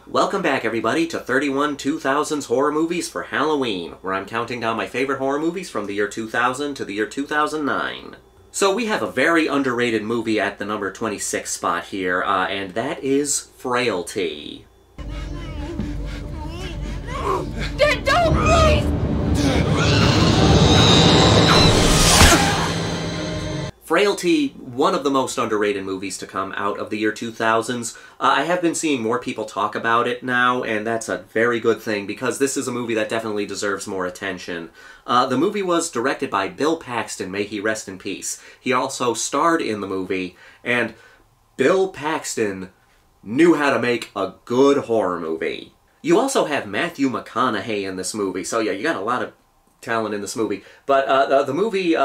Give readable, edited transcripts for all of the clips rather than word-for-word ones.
Welcome back, everybody, to 31 2000s horror movies for Halloween, where I'm counting down my favorite horror movies from the year 2000 to the year 2009. So we have a very underrated movie at the number 26 spot here, and that is Frailty. Dad, don't, please! Frailty, one of the most underrated movies to come out of the year 2000s. I have been seeing more people talk about it now, and that's a very good thing, because this is a movie that definitely deserves more attention. The movie was directed by Bill Paxton, may he rest in peace. He also starred in the movie, and Bill Paxton knew how to make a good horror movie. You also have Matthew McConaughey in this movie, so yeah, you got a lot of talent in this movie. But the movie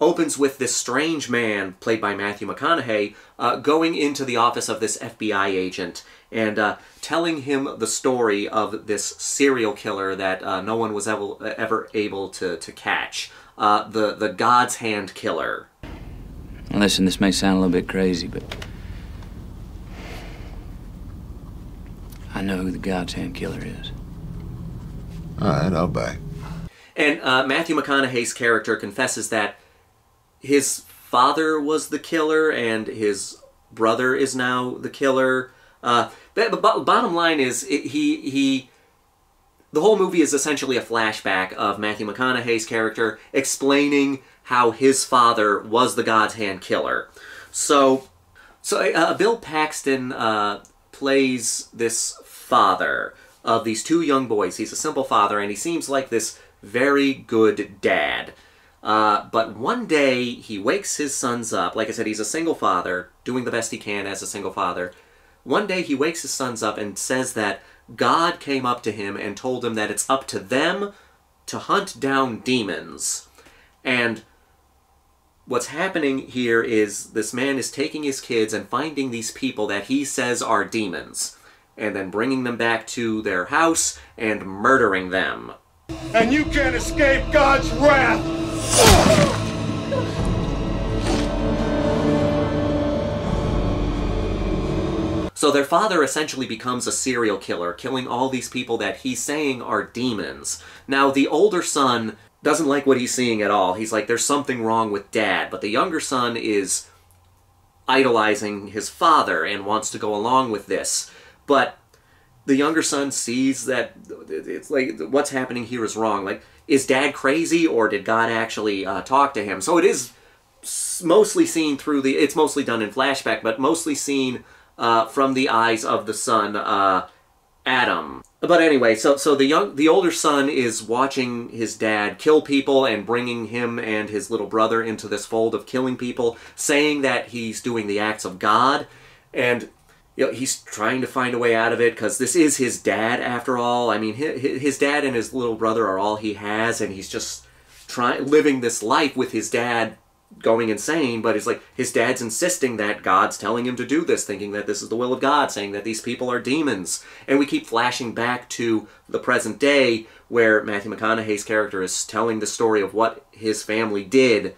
opens with this strange man, played by Matthew McConaughey, going into the office of this FBI agent and telling him the story of this serial killer that no one was ever able to catch. The God's Hand Killer. Listen, this may sound a little bit crazy, but I know who the God's Hand Killer is. Alright, I'll back. And Matthew McConaughey's character confesses that his father was the killer and his brother is now the killer. The bottom line is, the whole movie is essentially a flashback of Matthew McConaughey's character explaining how his father was the God's Hand Killer. So Bill Paxton plays this father of these two young boys. He's a simple father, and he seems like this very good dad. But one day, he wakes his sons up. Like I said, he's a single father, doing the best he can as a single father. One day, he wakes his sons up and says that God came up to him and told him that it's up to them to hunt down demons. And what's happening here is this man is taking his kids and finding these people that he says are demons, and then bringing them back to their house and murdering them. And you can't escape God's wrath! So their father essentially becomes a serial killer, killing all these people that he's saying are demons. Now, the older son doesn't like what he's seeing at all. He's like, there's something wrong with Dad. But the younger son is idolizing his father and wants to go along with this. But the younger son sees that it's like, what's happening here is wrong. Like, is Dad crazy, or did God actually talk to him? So it is mostly seen through the, it's mostly done in flashback, but mostly seen from the eyes of the son, Adam. But anyway, so the older son is watching his dad kill people and bringing him and his little brother into this fold of killing people, saying that he's doing the acts of God, and you know, he's trying to find a way out of it, because this is his dad, after all. I mean, his dad and his little brother are all he has, and he's just living this life with his dad going insane, but it's like his dad's insisting that God's telling him to do this, thinking that this is the will of God, saying that these people are demons. And we keep flashing back to the present day, where Matthew McConaughey's character is telling the story of what his family did,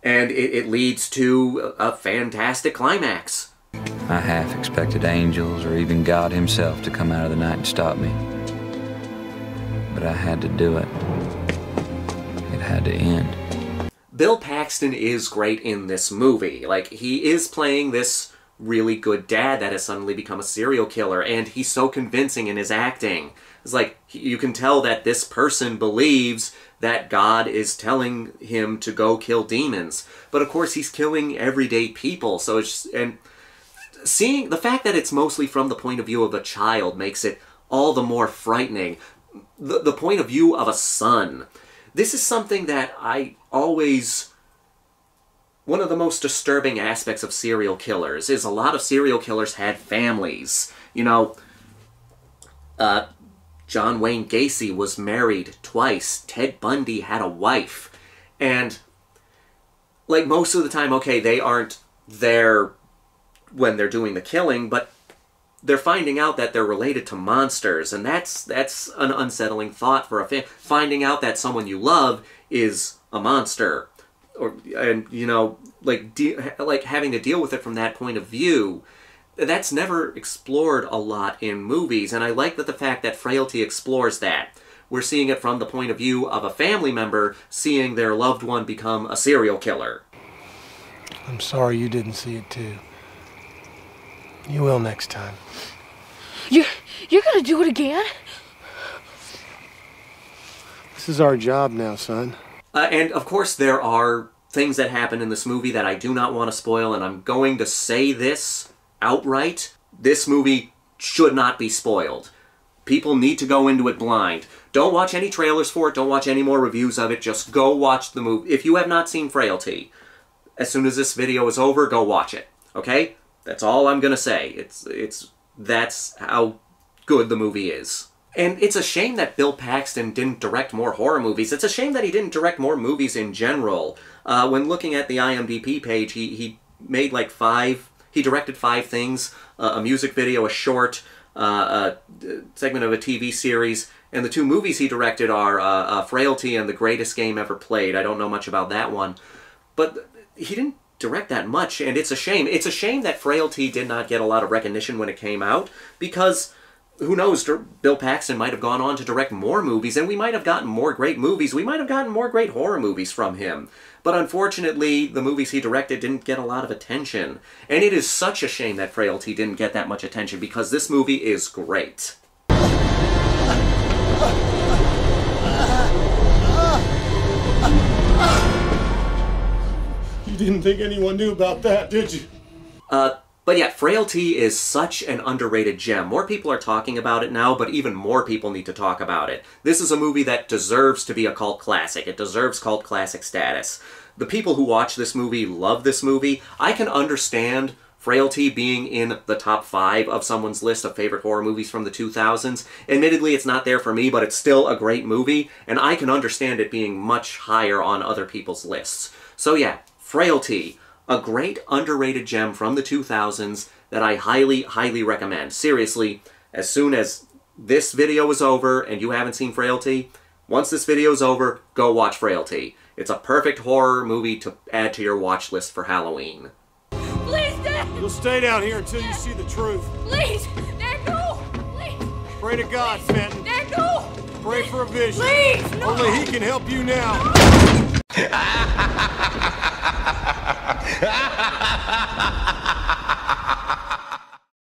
and it leads to a fantastic climax. I half expected angels or even God himself to come out of the night and stop me. But I had to do it. It had to end. Bill Paxton is great in this movie. Like, he is playing this really good dad that has suddenly become a serial killer, and he's so convincing in his acting. It's like, you can tell that this person believes that God is telling him to go kill demons. But of course, he's killing everyday people, so it's just, and seeing the fact that it's mostly from the point of view of a child makes it all the more frightening. The point of view of a son. This is something that I always... One of the most disturbing aspects of serial killers is a lot of serial killers had families. You know, John Wayne Gacy was married twice. Ted Bundy had a wife. And, like, most of the time, okay, they aren't there when they're doing the killing, but they're finding out that they're related to monsters, and that's an unsettling thought for a fan. Finding out that someone you love is a monster. and you know, like having to deal with it from that point of view, that's never explored a lot in movies, and I like that the fact that Frailty explores that. We're seeing it from the point of view of a family member seeing their loved one become a serial killer. I'm sorry you didn't see it too. You will next time. You're gonna do it again? This is our job now, son. And of course there are things that happen in this movie that I do not want to spoil, and I'm going to say this outright. This movie should not be spoiled. People need to go into it blind. Don't watch any trailers for it, don't watch any more reviews of it, just go watch the movie. If you have not seen Frailty, as soon as this video is over, go watch it. Okay? That's all I'm gonna say. That's how good the movie is. And it's a shame that Bill Paxton didn't direct more horror movies. It's a shame that he didn't direct more movies in general. When looking at the IMDb page, he made like he directed 5 things. A music video, a short, a segment of a TV series, and the 2 movies he directed are Frailty and The Greatest Game Ever Played. I don't know much about that one. But he didn't direct that much, and it's a shame. It's a shame that Frailty did not get a lot of recognition when it came out, because who knows, Bill Paxton might have gone on to direct more movies, and we might have gotten more great movies. We might have gotten more great horror movies from him. But unfortunately, the movies he directed didn't get a lot of attention. And it is such a shame that Frailty didn't get that much attention, because this movie is great. You didn't think anyone knew about that, did you? But yeah, Frailty is such an underrated gem. More people are talking about it now, but even more people need to talk about it. This is a movie that deserves to be a cult classic. It deserves cult classic status. The people who watch this movie love this movie. I can understand Frailty being in the top 5 of someone's list of favorite horror movies from the 2000s. Admittedly, it's not there for me, but it's still a great movie, and I can understand it being much higher on other people's lists. So yeah, Frailty, a great underrated gem from the 2000s that I highly, highly recommend. Seriously, as soon as this video is over and you haven't seen Frailty, once this video is over, go watch Frailty. It's a perfect horror movie to add to your watch list for Halloween. Please, Dad! You'll stay down here until you see the truth. Please! Dad, no! Please! Pray to God, Fenton. Dad, no! Pray for a vision. Please, no! Only he can help you now. No!